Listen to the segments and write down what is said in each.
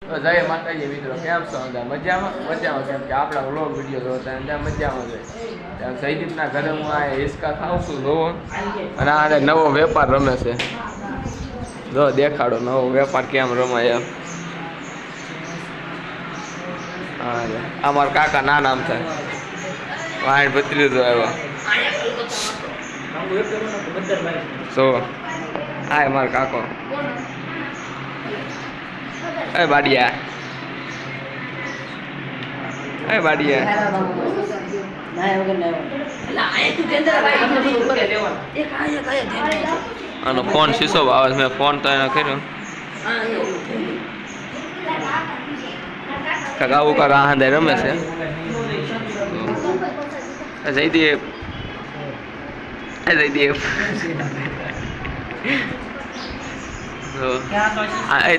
જય માતાજી મિત્રો, કેમ છો? મજામાં કેમ કે આપણા વ્લોગ વિડીયો જોતા અંદર મજામાં છે. જયદીપના ઘરે હું આ હિસકા ખાઉં છું જોવો, અને આ નવો વેપાર રમે છે. જો દેખાડો નવો વેપાર કેમ રમાય એમ. હા આ મારા કાકા ના નામ થાય વાણ ભત્રીજો આવ્યો. સો હા મારો કાકો. એ બાડિયા આનો ફોન શીશો આવે મેં ફોન તો એને કર્યો આવું કાકા હાંધે રમે છે. જયદીપ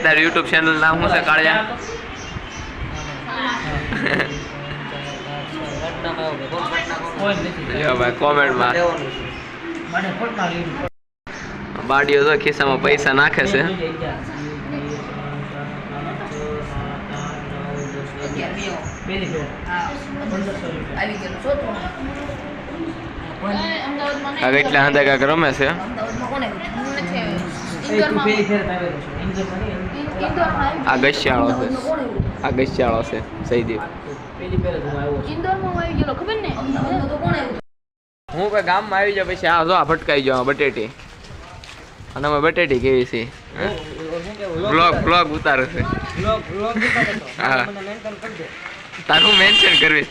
તારું યુટ્યુબ ચેનલ નામ શું છે કાળિયા? કોમેન્ટમાં બાડીઓ તો ખિસ્સામાં પૈસા નાખે છે. એટલે હાથે કાંક રમે છે. આ ગસ્યાળો છે સહીદીપ. હું કઈ ગામમાં આવી જાવ પછી આ જો આ ભટકાઈ જાવ બટેટી, અને અમે બટેટી કેવી છે બ્લોગ ઉતારે છે. હા તારું મેન્શન કરવી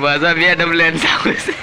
બધા 2 ડબલ આવે છે.